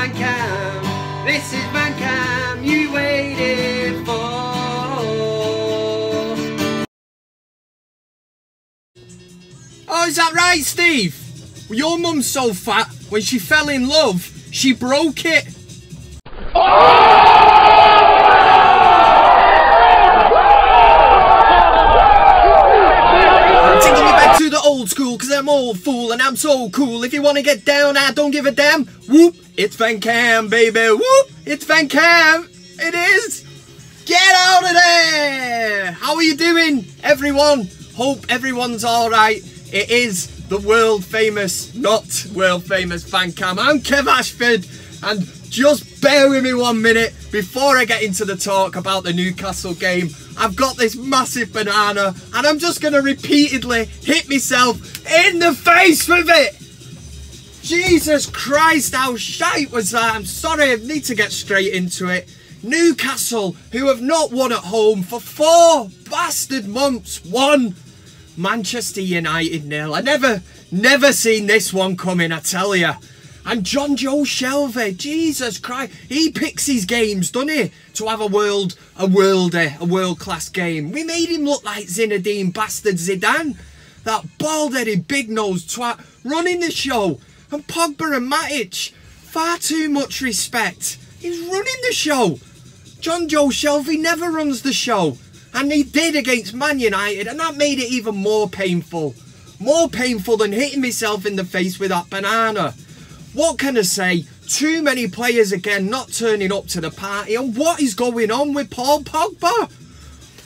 VanCam. This is VanCam you waited for. Oh, is that right, Steve? Well, your mum's so fat, when she fell in love, she broke it. I'm taking you back to the old school, cause I'm old fool and I'm so cool. If you wanna get down, I don't give a damn. Whoop, it's VanCam, baby. Whoop, it's VanCam. It is. Get out of there. How are you doing, everyone? Hope everyone's alright. It is the world famous, not world famous VanCam. I'm Kev Ashford, and just bear with me 1 minute before I get into the talk about the Newcastle game. I've got this massive banana and I'm just going to repeatedly hit myself in the face with it. Jesus Christ, how shite was that? I'm sorry, I need to get straight into it. Newcastle, who have not won at home for 4 bastard months, won. Manchester United 0. I never seen this one coming, I tell you. And John Joe Shelvey, Jesus Christ, he picks his games, doesn't he, to have a world-class game. We made him look like Zinedine bastard Zidane, that bald-headed, big-nosed twat running the show. And Pogba and Matic, far too much respect. He's running the show. John Joe Shelvey never runs the show. And he did against Man United, and that made it even more painful. More painful than hitting myself in the face with that banana. What can I say? Too many players again not turning up to the party. And what is going on with Paul Pogba?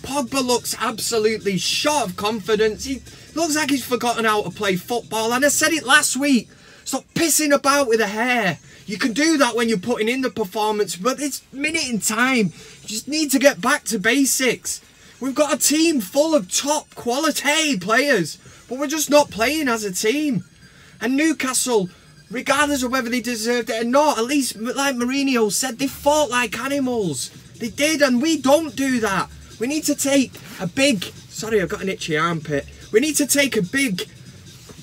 Pogba looks absolutely short of confidence. He looks like he's forgotten how to play football. And I said it last week. Stop pissing about with the hair. You can do that when you're putting in the performance, but it's minute in time. You just need to get back to basics. We've got a team full of top quality players, but we're just not playing as a team. And Newcastle, regardless of whether they deserved it or not, at least like Mourinho said, they fought like animals. They did, and we don't do that. We need to take a big, sorry, I've got an itchy armpit. We need to take a big,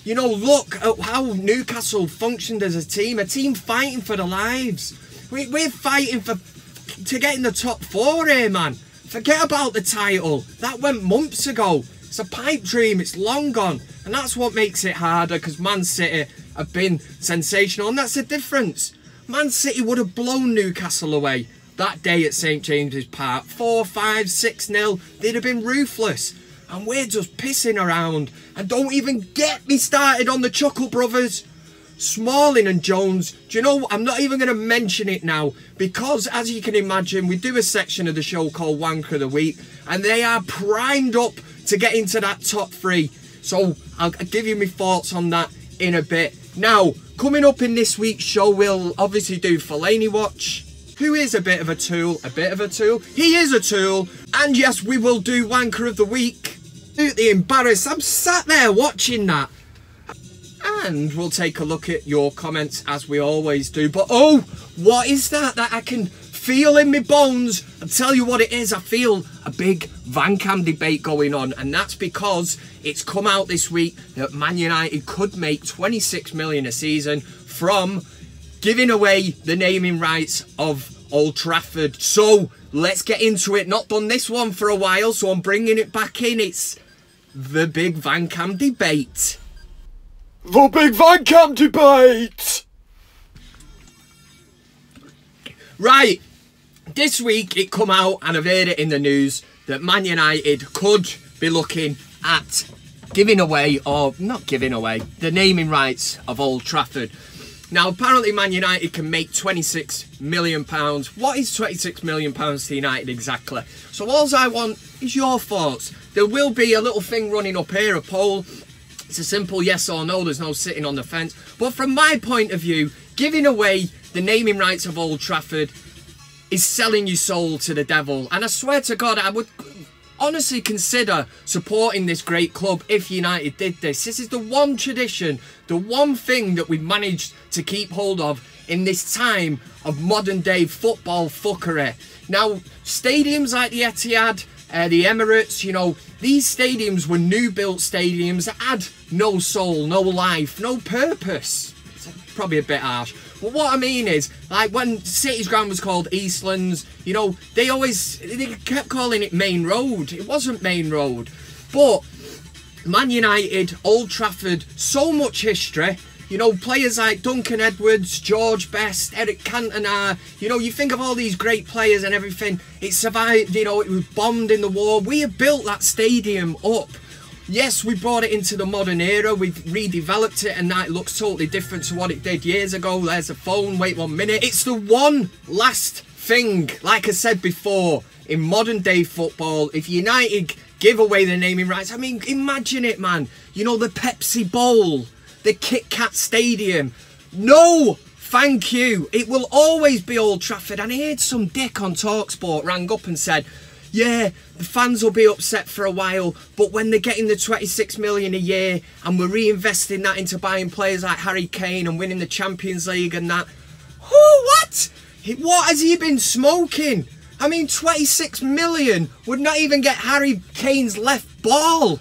you know, look at how Newcastle functioned as a team fighting for their lives. We're fighting to get in the top 4 here, man. Forget about the title. That went months ago. It's a pipe dream. It's long gone. And that's what makes it harder, because Man City have been sensational. And that's the difference. Man City would have blown Newcastle away that day at St James's Park. 4-5, 6-0. They'd have been ruthless. And we're just pissing around. And don't even get me started on the Chuckle brothers. Smalling and Jones, do you know, I'm not even going to mention it now, because as you can imagine, we do a section of the show called Wanker of the Week, and they are primed up to get into that top 3. So I'll give you my thoughts on that in a bit. Now, coming up in this week's show, we'll obviously do Fellaini Watch, who is a bit of a tool. He is a tool. And yes, we will do Wanker of the Week. Absolutely embarrassed. I'm sat there watching that. And we'll take a look at your comments as we always do. But oh, what is that I can feel in my bones? I'll tell you what it is. I feel a big VanCam debate going on. And that's because it's come out this week that Man United could make 26 million a season from giving away the naming rights of Old Trafford. So let's get into it. Not done this one for a while, so I'm bringing it back in. It's the big VanCam debate. The big VanCam debate! Right, this week it come out, and I've heard it in the news, that Man United could be looking at giving away, or not giving away, the naming rights of Old Trafford. Now, apparently Man United can make £26 million. What is £26 million to United exactly? So all I want is your thoughts. There will be a little thing running up here, a poll. It's a simple yes or no, there's no sitting on the fence. But from my point of view, giving away the naming rights of Old Trafford is selling your soul to the devil. And I swear to God, I would honestly consider supporting this great club if United did this. This is the one tradition, the one thing that we've managed to keep hold of in this time of modern day football fuckery. Now, stadiums like the Etihad, the Emirates, you know, these stadiums were new built stadiums that had no soul, no life, no purpose. probably a bit harsh. But what I mean is, like when City's ground was called Eastlands, you know, they kept calling it Main Road. It wasn't Main Road. But Man United, Old Trafford, so much history. You know, players like Duncan Edwards, George Best, Eric Cantona. You know, you think of all these great players and everything. It survived, you know, it was bombed in the war. We have built that stadium up. Yes, we brought it into the modern era. We've redeveloped it and now it looks totally different to what it did years ago. There's a phone, wait 1 minute. It's the one last thing, like I said before, in modern day football, if United give away the naming rights, I mean, imagine it, man. You know, the Pepsi Bowl, the Kit Kat Stadium. No, thank you. It will always be Old Trafford. And I heard some dick on TalkSport rang up and said, yeah, the fans will be upset for a while, but when they're getting the 26 million a year and we're reinvesting that into buying players like Harry Kane and winning the Champions League and that. What? What has he been smoking? I mean, 26 million would not even get Harry Kane's left ball.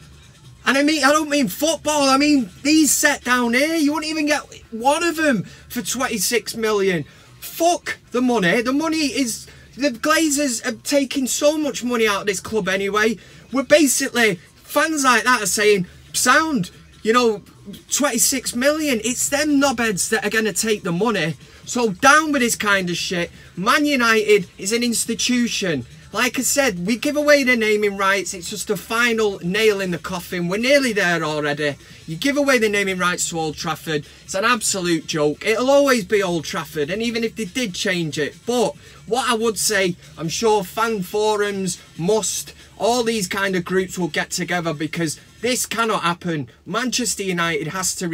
And I don't mean football, I mean these set down here. You wouldn't even get one of them for 26 million. Fuck the money. The money is... The Glazers are taking so much money out of this club anyway. We're basically... Fans like that are saying, sound, you know, 26 million. It's them knobheads that are going to take the money. So down with this kind of shit. Man United is an institution. Like I said, we give away the naming rights. It's just a final nail in the coffin. We're nearly there already. You give away the naming rights to Old Trafford. It's an absolute joke. It'll always be Old Trafford. And even if they did change it. But what I would say, I'm sure fan forums, all these kind of groups will get together because this cannot happen. Manchester United has to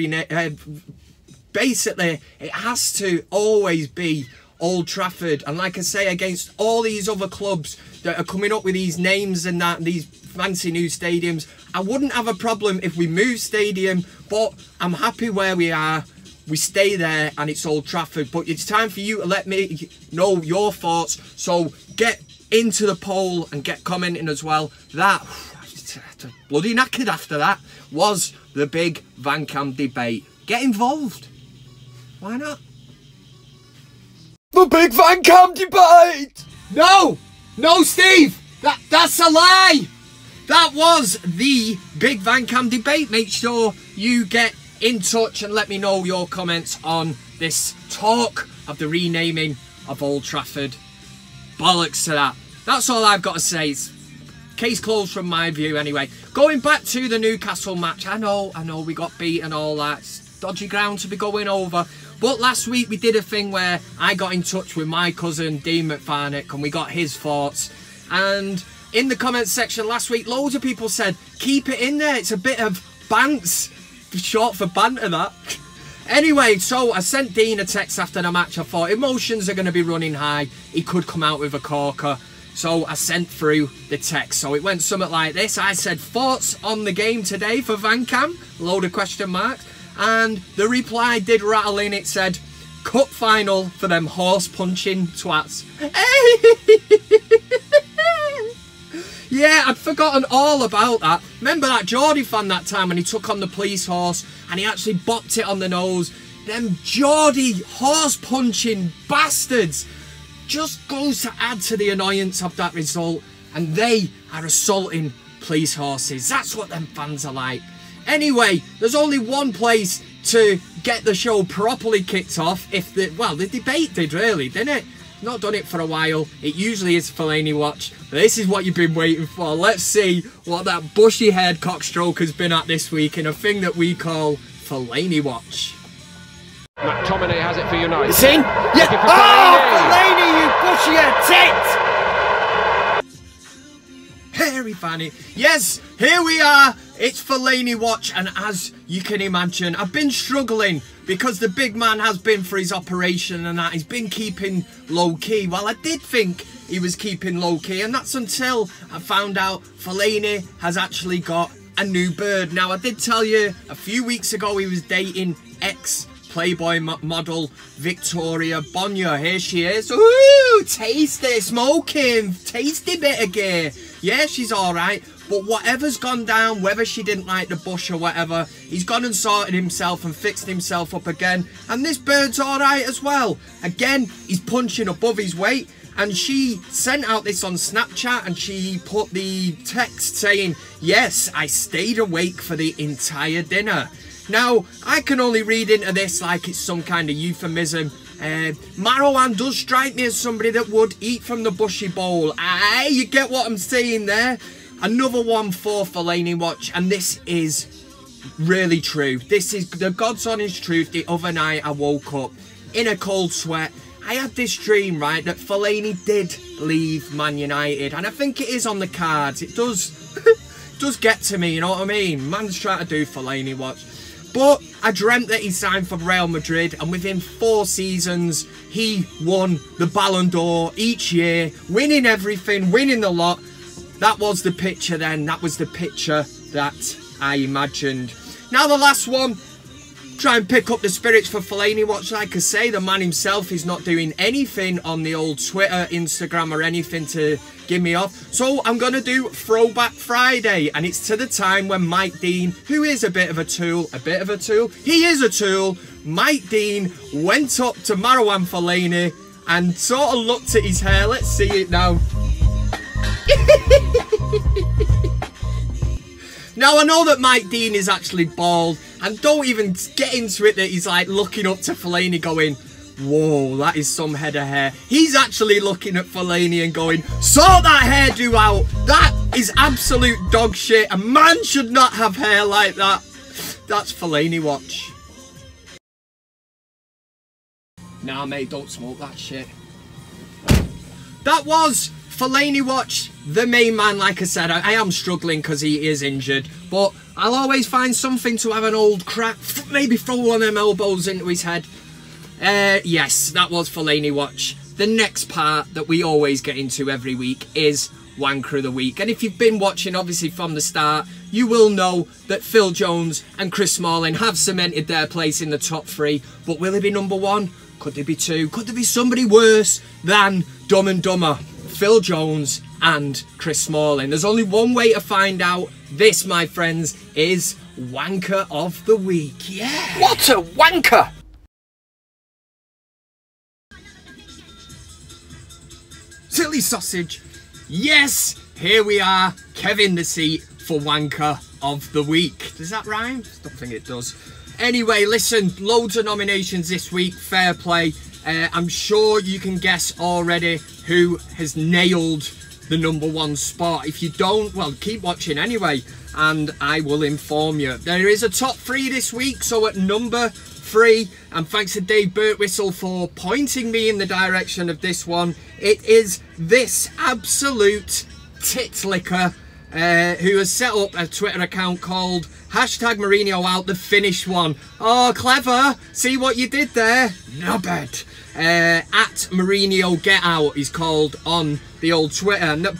basically, it has to always be Old Trafford. And like I say, against all these other clubs that are coming up with these names and that, these fancy new stadiums, I wouldn't have a problem if we move stadium, but I'm happy where we are. We stay there and it's Old Trafford. But it's time for you to let me know your thoughts. So get into the poll and get commenting as well. That, bloody knackered after that, was the big VanCam debate. Get involved. Why not? The big VanCam debate! No, Steve! That's a lie! That was the big VanCam debate. Make sure you get in touch and let me know your comments on this talk of the renaming of Old Trafford. Bollocks to that. That's all I've got to say. Case closed from my view anyway. Going back to the Newcastle match. I know, we got beat and all that. It's dodgy ground to be going over. But last week we did a thing where I got in touch with my cousin Dean McFarnick and we got his thoughts. And in the comments section last week, loads of people said, keep it in there. It's a bit of bants. Short for banter, that. Anyway, so I sent Dean a text after the match. I thought emotions are going to be running high. He could come out with a corker. So I sent through the text. So it went something like this. I said, thoughts on the game today for VanCam? Load of question marks. And the reply did rattle in. It said, cup final for them horse punching twats. Yeah, I'd forgotten all about that. Remember that Geordie fan that time when he took on the police horse and he actually bopped it on the nose? Them Geordie horse punching bastards just goes to add to the annoyance of that result. And they are assaulting police horses. That's what them fans are like. Anyway, there's only one place to get the show properly kicked off. The debate did really, didn't it? Not done it for a while. It usually is Fellaini Watch. This is what you've been waiting for. Let's see what that bushy-haired cockstroker's been at this week in a thing that we call Fellaini Watch. McTominay has it for United. See? Yeah. Oh, Fellaini, you bushy-haired tit! Hairy fanny. Yes, here we are. It's Fellaini Watch, and as you can imagine, I've been struggling because the big man has been for his operation and that. He's been keeping low-key. Well, I did think he was keeping low-key, and that's until I found out Fellaini has actually got a new bird. Now, I did tell you a few weeks ago he was dating ex-Playboy model Victoria Bonnier. Here she is. Ooh, tasty, smoking, tasty bit of gear. Yeah, she's alright. But whatever's gone down, whether she didn't like the bush or whatever, he's gone and sorted himself and fixed himself up again. And this bird's alright as well. Again, he's punching above his weight. And she sent out this on Snapchat and she put the text saying, yes, I stayed awake for the entire dinner. Now, I can only read into this like it's some kind of euphemism. Marwan does strike me as somebody that would eat from the bushy bowl. Aye, you get what I'm saying there? Another one for Fellaini Watch, and this is really true. This is the God's honest truth. The other night I woke up in a cold sweat. I had this dream, right, that Fellaini did leave Man United, and I think it is on the cards. It does get to me, you know what I mean? Man's trying to do Fellaini Watch. But I dreamt that he signed for Real Madrid, and within 4 seasons, he won the Ballon d'Or each year, winning everything, winning the lot. That was the picture then. That was the picture that I imagined. Now the last one. Try and pick up the spirits for Fellaini Watch. Like I say, the man himself is not doing anything on the old Twitter, Instagram or anything to give me off. So I'm going to do Throwback Friday. And it's to the time when Mike Dean, who is a bit of a tool, he is a tool. Mike Dean went up to Marwan Fellaini and sort of looked at his hair. Let's see it now. Now I know that Mike Dean is actually bald, and don't even get into it that he's like looking up to Fellaini going, whoa, that is some head of hair. He's actually looking at Fellaini and going, sort that hairdo out. That is absolute dog shit. A man should not have hair like that. That's Fellaini Watch. Nah mate, don't smoke that shit. That was Fellaini Watch, the main man. Like I said, I am struggling because he is injured, but I'll always find something to have an old crack, maybe throw one of them elbows into his head. Yes, that was Fellaini Watch. The next part that we always get into every week is Wanker of the Week. And if you've been watching, obviously, from the start, you will know that Phil Jones and Chris Smalling have cemented their place in the top 3. But will it be number 1? Could there be 2? Could there be somebody worse than Dumb and Dumber? Phil Jones and Chris Smalling. There's only one way to find out. This, my friends, is Wanker of the Week. Yeah! What a wanker! Silly sausage. Yes, here we are. Kevin the seat for Wanker of the Week. Does that rhyme? I don't think it does. Anyway, listen, loads of nominations this week. Fair play. I'm sure you can guess already who has nailed the number 1 spot. If you don't, well, keep watching anyway, and I will inform you. There is a top 3 this week, so at number 3, and thanks to Dave Birtwistle for pointing me in the direction of this one, it is this absolute titlicker who has set up a Twitter account called #Mourinho Out, the Finnish one. Oh, clever. See what you did there? No bad. At Mourinho Get Out, he's called on the old Twitter. Now,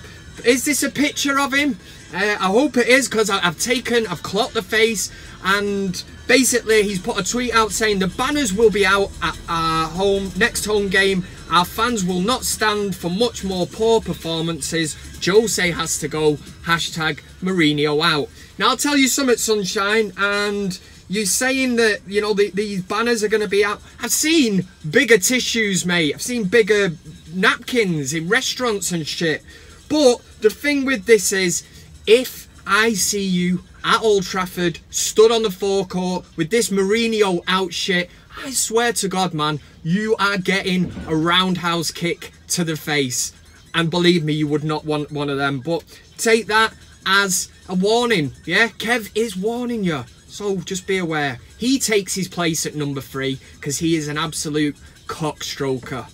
is this a picture of him? I hope it is, because I've clocked the face, and basically he's put a tweet out saying the banners will be out at our next home game. Our fans will not stand for much more poor performances. Jose has to go. #Mourinho Out. Now I'll tell you something, Sunshine, and you're saying that, you know, these banners are going to be out. I've seen bigger tissues, mate. I've seen bigger napkins in restaurants and shit. But the thing with this is, if I see you at Old Trafford, stood on the forecourt with this Mourinho Out shit, I swear to God, man, you are getting a roundhouse kick to the face. And believe me, you would not want one of them. But take that as a warning. Yeah, Kev is warning you. So just be aware. He takes his place at number 3 because he is an absolute cockstroker.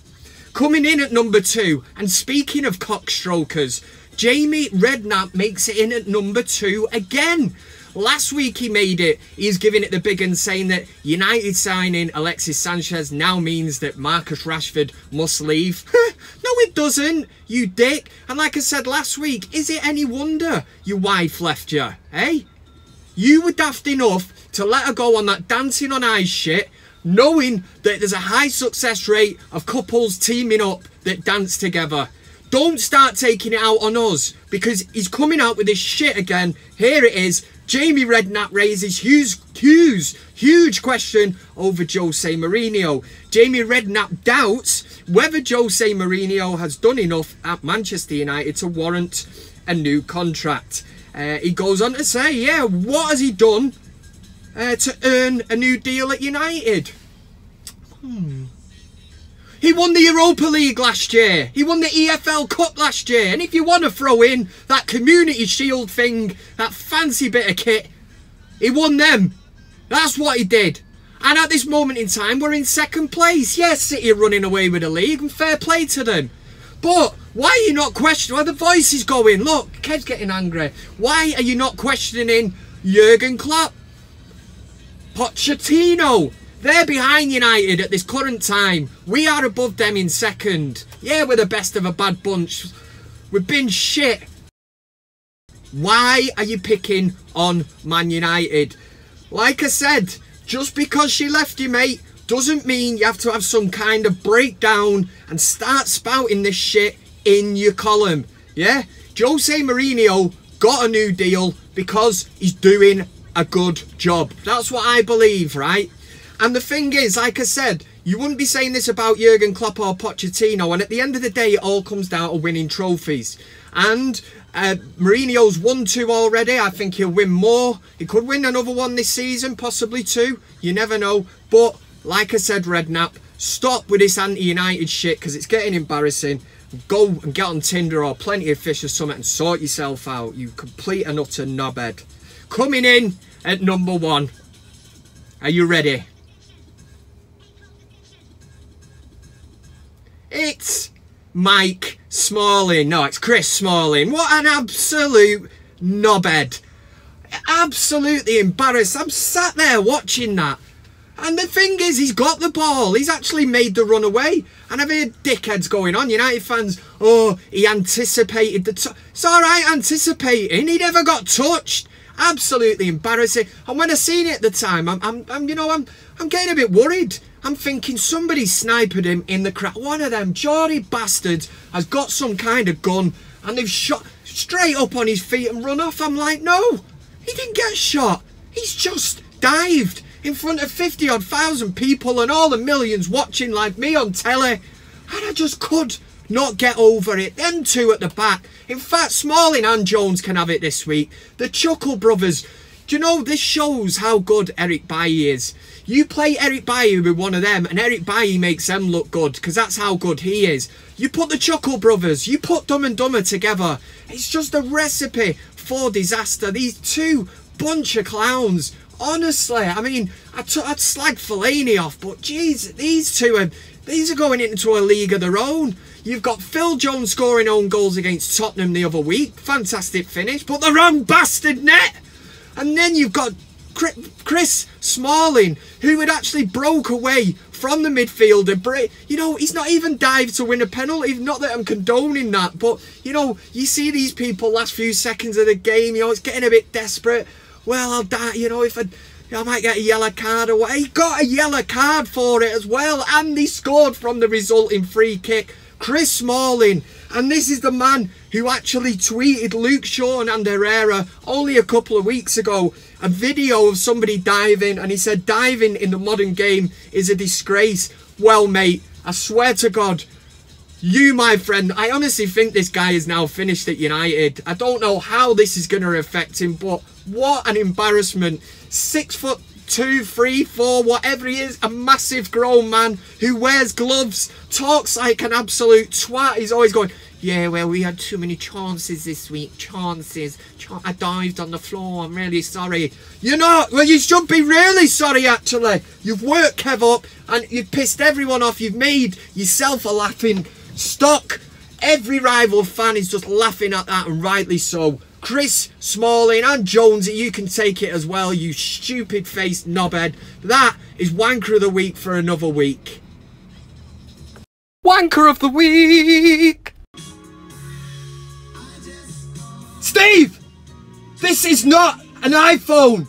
Coming in at number 2, and speaking of cockstrokers, Jamie Redknapp makes it in at number 2 again. Last week he made it. He's giving it the big one, saying that United signing Alexis Sanchez now means that Marcus Rashford must leave. No, it doesn't, you dick. And like I said last week, is it any wonder your wife left you, eh? You were daft enough to let her go on that dancing on ice shit, knowing that there's a high success rate of couples teaming up that dance together. Don't start taking it out on us, because he's coming out with this shit again. Here it is. Jamie Redknapp raises huge question over Jose Mourinho. Jamie Redknapp doubts whether Jose Mourinho has done enough at Manchester United to warrant a new contract. He goes on to say, yeah, what has he done to earn a new deal at United? He won the Europa League last year. He won the EFL Cup last year. And if you want to throw in that Community Shield thing, that fancy bit of kit, he won them. That's what he did. And at this moment in time, we're in second place. Yes, City are running away with the league, and fair play to them. But why are you not questioning where the voice is going? Look, Ked's getting angry. Why are you not questioning Jurgen Klopp? Pochettino? They're behind United at this current time. We are above them in second. Yeah, we're the best of a bad bunch. We've been shit. Why are you picking on Man United? Like I said, just because she left you, mate, doesn't mean you have to have some kind of breakdown and start spouting this shit in your column. Yeah? Jose Mourinho got a new deal because he's doing a good job. That's what I believe, right? And the thing is, like I said, you wouldn't be saying this about Jurgen Klopp or Pochettino, and at the end of the day, it all comes down to winning trophies. And Mourinho's won 2 already. I think he'll win more. He could win another one this season, possibly 2. You never know. But, like I said, Redknapp, stop with this anti-United shit, because it's getting embarrassing. Go and get on Tinder or Plenty of Fish or something and sort yourself out, you complete and utter knobhead. Coming in at number 1. Are you ready? It's Mike Smalling. No, it's Chris Smalling. What an absolute knobhead. Absolutely embarrassed. I'm sat there watching that. And the thing is, he's got the ball. He's actually made the run away. And I've heard dickheads going on. United fans, oh, he anticipated the... It's all right anticipating. He never got touched. Absolutely embarrassing. And when I seen it at the time, I'm getting a bit worried. I'm thinking somebody sniped him in the crowd. One of them Geordie bastards has got some kind of gun and they've shot straight up on his feet and run off. I'm like, no, he didn't get shot. He's just dived in front of 50,000 people and all the millions watching like me on telly. And I just could not get over it. Them two at the back. In fact, Smalling and Jones can have it this week. The Chuckle brothers. Do you know, this shows how good Eric Bailly is. You play Eric Bailly with one of them and Eric Bailly makes them look good, because that's how good he is. You put the Chuckle brothers, you put Dumb and Dumber together. It's just a recipe for disaster. These two bunch of clowns. Honestly, I mean, I'd slag Fellaini off, but geez, these are going into a league of their own. You've got Phil Jones scoring own goals against Tottenham the other week. Fantastic finish, but the wrong bastard net. And then you've got Chris Smalling, who had actually broke away from the midfielder. You know, he's not even dived to win a penalty. Not that I'm condoning that, but, you know, you see these people last few seconds of the game, you know, it's getting a bit desperate. Well, I'll die, you know, if I might get a yellow card or what. He got a yellow card for it as well, and he scored from the resulting free kick. Chris Smalling. And this is the man who actually tweeted Luke Shaw and Herrera only a couple of weeks ago a video of somebody diving, and he said diving in the modern game is a disgrace. Well, mate, I swear to God, you, my friend, I honestly think this guy is now finished at United. I don't know how this is going to affect him, but what an embarrassment. 6'2", 3, 4, whatever he is, a massive grown man who wears gloves, talks like an absolute twat. He's always going, yeah, well, we had too many chances this week. Chances. I dived on the floor. I'm really sorry. You're not. Well, you should be really sorry, actually. You've worked Kev up and you've pissed everyone off. You've made yourself a laughing stock. Every rival fan is just laughing at that, and rightly so. Chris Smalling and Jonesy, you can take it as well, you stupid-faced knobhead. That is Wanker of the Week for another week. Wanker of the Week! Steve! This is not an iPhone!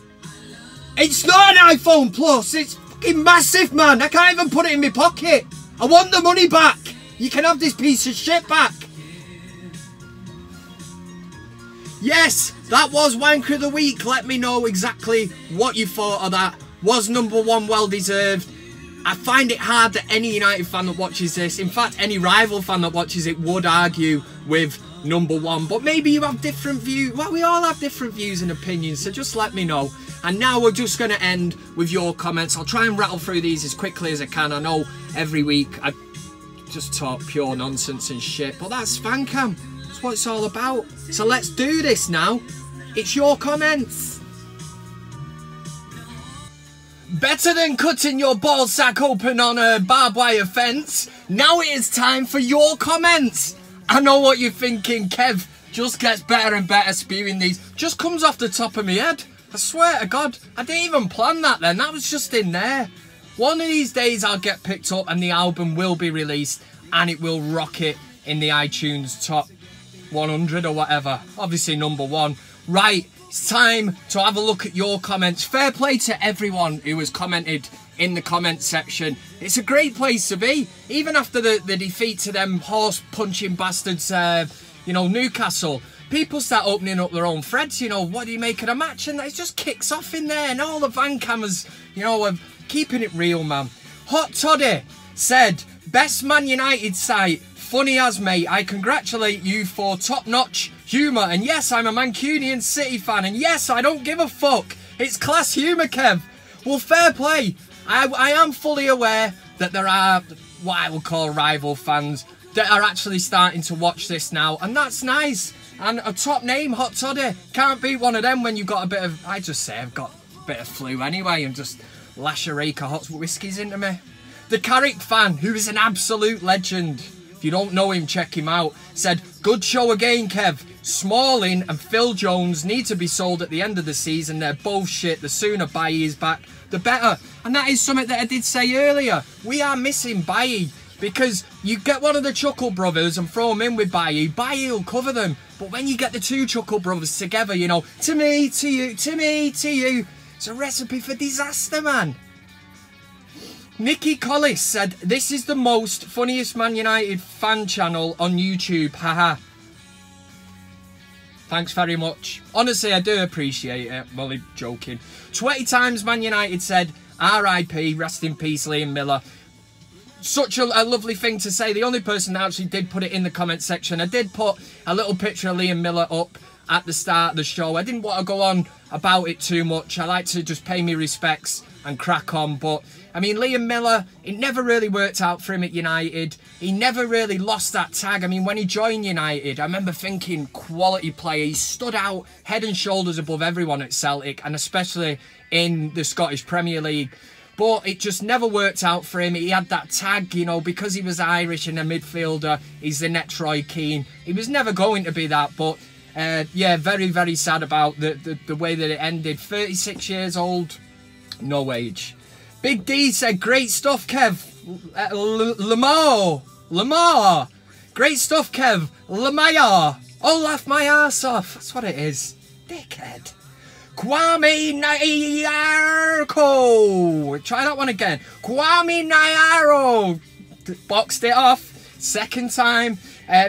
It's not an iPhone Plus! It's fucking massive, man! I can't even put it in my pocket! I want the money back! You can have this piece of shit back! Yes, that was Wanker of the Week. Let me know exactly what you thought of that. Was number 1 well deserved? I find it hard that any United fan that watches this, in fact any rival fan that watches it, would argue with number 1. But maybe you have different views. Well, we all have different views and opinions, so just let me know. And now we're just going to end with your comments. I'll try and rattle through these as quickly as I can. I know every week I just talk pure nonsense and shit, but that's VanCam. That's what it's all about. So let's do this now. It's your comments. Better than cutting your ball sack open on a barbed wire fence. Now it is time for your comments. I know what you're thinking. Kev just gets better and better spewing these. Just comes off the top of my head. I swear to God, I didn't even plan that then. That was just in there. One of these days I'll get picked up and the album will be released and it will rocket in the iTunes top 100 or whatever. Obviously number 1. Right, it's time to have a look at your comments. Fair play to everyone who has commented in the comment section. It's a great place to be. Even after the defeat to them horse punching bastards, you know, Newcastle. People start opening up their own threads, you know, what do you make of the match? And it just kicks off in there. And all the VanCammers, you know, are keeping it real, man. Hot Toddy said, best Man United site. Funny as, mate. I congratulate you for top-notch humour. And yes, I'm a Mancunian City fan. And yes, I don't give a fuck. It's class humour, Kev. Well, fair play. I am fully aware that there are what I would call rival fans that are actually starting to watch this now. And that's nice. And a top name, Hot Toddy. Can't beat one of them when you've got a bit of... I just say I've got a bit of flu anyway and just lash a rake of hot whiskies into me. The Carrick fan, who is an absolute legend. If you don't know him, check him out. Said, good show again, Kev. Smalling and Phil Jones need to be sold at the end of the season. They're both shit. The sooner Bailly is back, the better. And that is something that I did say earlier. We are missing Bailly. Because you get one of the Chuckle brothers and throw them in with Bailly. Bailly will cover them. But when you get the 2 Chuckle brothers together, you know, to me, to you, to me, to you. It's a recipe for disaster, man. Nikki Collis said, this is the most funniest Man United fan channel on YouTube. Haha. Thanks very much. Honestly, I do appreciate it. Well, I'm joking. 20 times Man United said, R.I.P. Rest in peace, Liam Miller. Such a lovely thing to say. The only person that actually did put it in the comment section. I did put a little picture of Liam Miller up at the start of the show. I didn't want to go on about it too much. I like to just pay me respects and crack on. But, I mean, Liam Miller, it never really worked out for him at United. He never really lost that tag. I mean, when he joined United, I remember thinking quality player. He stood out head and shoulders above everyone at Celtic, and especially in the Scottish Premier League. But it just never worked out for him. He had that tag, you know, because he was Irish and a midfielder. He's the next Roy Keane. He was never going to be that. But, yeah, very, very sad about the way that it ended. 36 years old, no age. Big D said, great stuff, Kev. Lamar. Great stuff, Kev. Lamar. Oh, laugh my arse off. That's what it is. Dickhead. Kwame Nyarko. Try that one again. Kwame Nyaro. Boxed it off. Second time.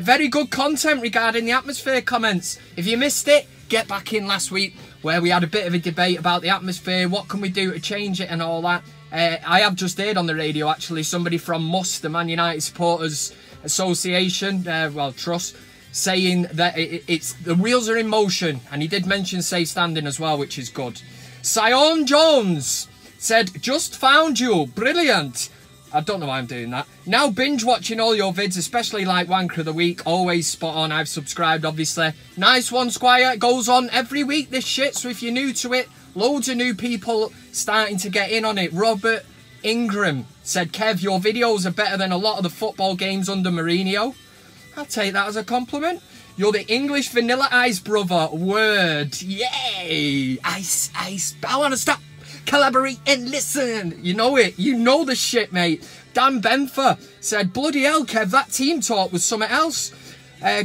Very good content regarding the atmosphere comments. If you missed it, get back in last week where we had a bit of a debate about the atmosphere. What can we do to change it and all that. I have just heard on the radio, actually, somebody from MUS, the Man United Supporters Association, well, Trust, saying that it's the wheels are in motion, and he did mention safe standing as well, which is good. Sion Jones said, just found you, brilliant. I don't know why I'm doing that. Now binge watching all your vids, especially like Wanker of the Week, always spot on. I've subscribed, obviously. Nice one, Squire. It goes on every week, this shit, so if you're new to it, loads of new people starting to get in on it. Robert Ingram said, Kev, your videos are better than a lot of the football games under Mourinho. I'll take that as a compliment. You're the English Vanilla Ice brother. Word. Yay. Ice. I want to stop. Collaborate and listen. You know it. You know the shit, mate. Dan Benfer said, bloody hell, Kev, that team talk was something else.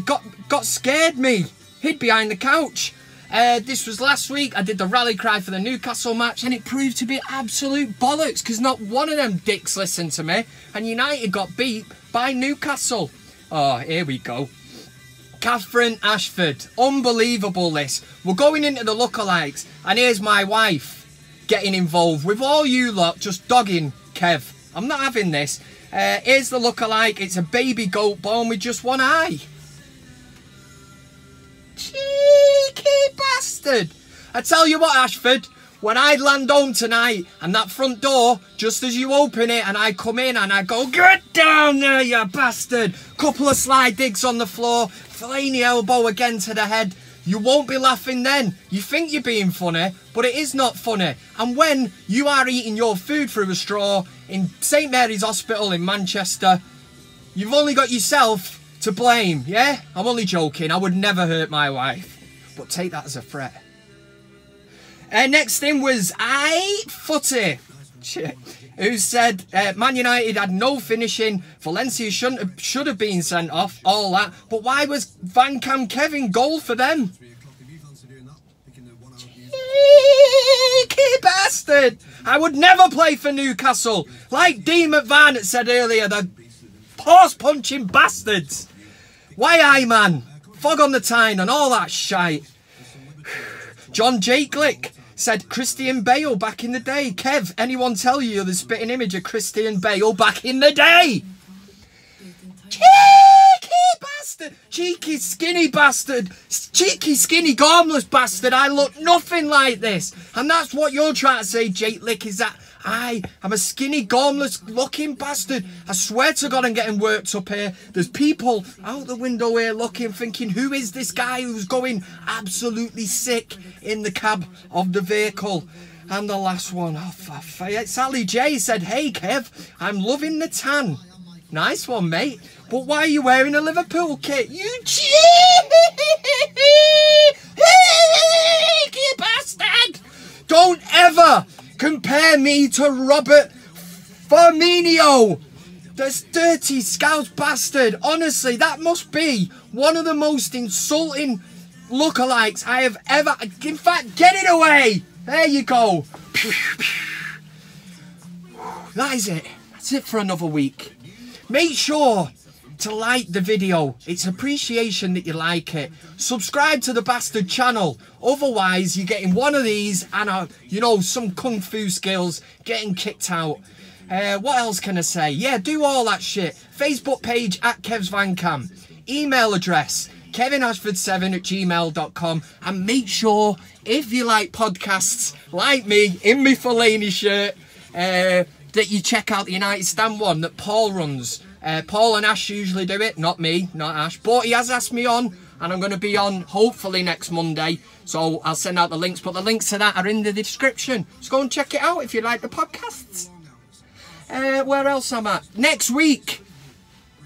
Got scared me. Hid behind the couch. This was last week. I did the rally cry for the Newcastle match, and it proved to be absolute bollocks because not one of them dicks listened to me, and United got beat by Newcastle. Oh, here we go. Catherine Ashford. Unbelievable this. We're going into the lookalikes. And here's my wife getting involved with all you lot just dogging Kev. I'm not having this. Here's the lookalike. It's a baby goat born with just one eye. Cheeky bastard. I tell you what, Ashford. When I land home tonight and that front door, just as you open it and I come in and I go, get down there, you bastard. Couple of slide digs on the floor, Fellaini elbow again to the head. You won't be laughing then. You think you're being funny, but it is not funny. And when you are eating your food through a straw in St Mary's Hospital in Manchester, you've only got yourself to blame, yeah? I'm only joking. I would never hurt my wife. But take that as a threat. Next thing was Footy, who said Man United had no finishing, Valencia should have been sent off, all that. But why was VanCam Kevin goal for them? Cheeky bastard! I would never play for Newcastle. Like Dean McVan said earlier, the horse-punching bastards. Why I, man? Fog on the Tyne and all that shite. John Jakelik said Christian Bale back in the day. Kev, anyone tell you you're the spitting image of Christian Bale back in the day? Cheeky bastard. Cheeky skinny bastard. Cheeky skinny gormless bastard. I look nothing like this. And that's what you're trying to say, Jake Lick, is that I'm a skinny gormless looking bastard. I swear to God I'm getting worked up here. There's people out the window here looking, thinking, who is this guy who's going absolutely sick in the cab of the vehicle? And the last one, Sally J said, hey Kev, I'm loving the tan. Nice one, mate. But why are you wearing a Liverpool kit? You cheeky bastard! Don't ever compare me to Robert Firmino. This dirty Scouse bastard. Honestly, that must be one of the most insulting lookalikes I have ever... In fact, get it away. There you go. That is it. That's it for another week. Make sure to like the video. It's appreciation that you like it. Subscribe to the bastard channel. Otherwise, you're getting one of these and, you know, some kung fu skills getting kicked out. What else can I say? Yeah, do all that shit. Facebook page at Kev's VanCam. Email address kevinashford7@gmail.com. And make sure, if you like podcasts like me in my Fellaini shirt, that you check out the United Stand one that Paul runs. Paul and Ash usually do it, not me, not Ash. But he has asked me on, and I'm going to be on hopefully next Monday. So I'll send out the links, but the links to that are in the description. So go and check it out if you like the podcasts. Where else am I at? Next week,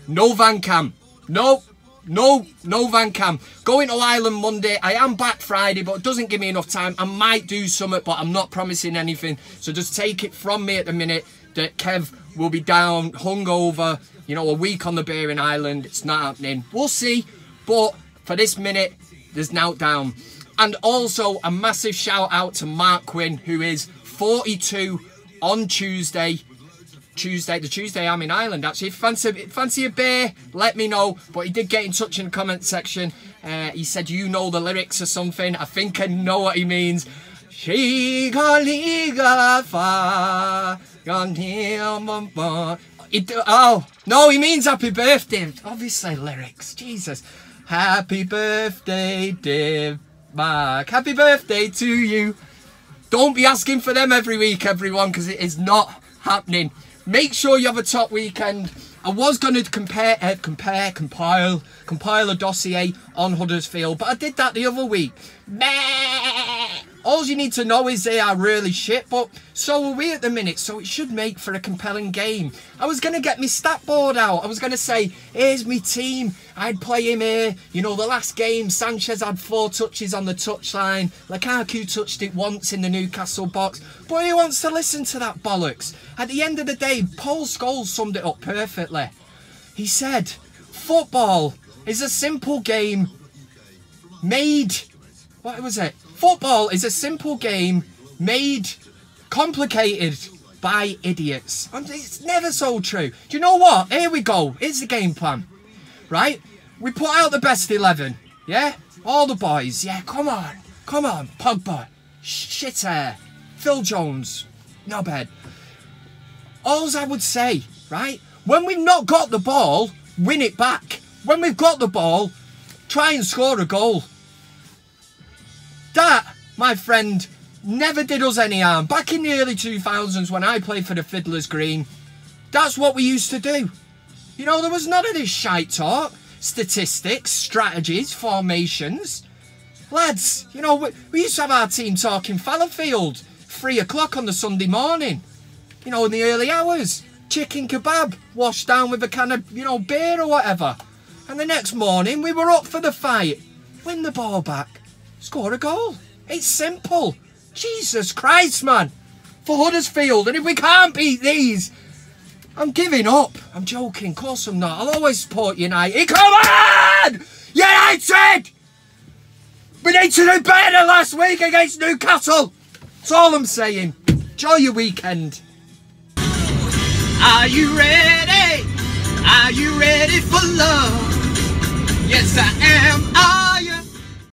no VanCam. No VanCam. Going to Ireland Monday. I am back Friday, but it doesn't give me enough time. I might do something, but I'm not promising anything. So just take it from me at the minute that Kev will be down, hungover, you know, a week on the beer in Ireland. It's not happening. We'll see. But for this minute, there's no down. And also a massive shout out to Mark Quinn, who is 42 on Tuesday. The Tuesday I'm in Ireland, actually. If you fancy a beer, let me know. But he did get in touch in the comment section. He said, you know the lyrics or something. I think I know what he means. Oh, no, he means happy birthday. Obviously, lyrics. Jesus. Happy birthday, dear Mark. Happy birthday to you. Don't be asking for them every week, everyone, because it is not happening. Make sure you have a top weekend. I was going to compile a dossier on Huddersfield, but I did that the other week. All you need to know is they are really shit, but so are we at the minute, so it should make for a compelling game. I was going to get my stat board out. I was going to say, here's my team. I'd play him here. You know, the last game, Sanchez had 4 touches on the touchline. Lukaku touched it once in the Newcastle box. But who wants to listen to that bollocks? At the end of the day, Paul Scholes summed it up perfectly. He said, football is a simple game made... What was it? Football is a simple game made complicated by idiots. And it's never so true. Do you know what? Here we go. Here's the game plan. Right? we put out the best 11, yeah? All the boys, yeah, come on. Pogba, shit hair, Phil Jones, knobhead. All I would say, right? When we've not got the ball, win it back. When we've got the ball, try and score a goal. That, my friend, never did us any harm. Back in the early 2000s when I played for the Fiddler's Green, that's what we used to do. You know, there was none of this shite talk. Statistics, strategies, formations. Lads, you know, we used to have our team talking Fallowfield, 3 o'clock on the Sunday morning. You know, in the early hours. Chicken kebab, washed down with a can of, you know, beer or whatever. And the next morning, we were up for the fight. Win the ball back. Score a goal. It's simple. Jesus Christ, man. For Huddersfield. And if we can't beat these, I'm giving up. I'm joking. Of course I'm not. I'll always support United. Come on! United! We need to do better than last week against Newcastle. That's all I'm saying. Enjoy your weekend. Are you ready? Are you ready for love? Yes, I am.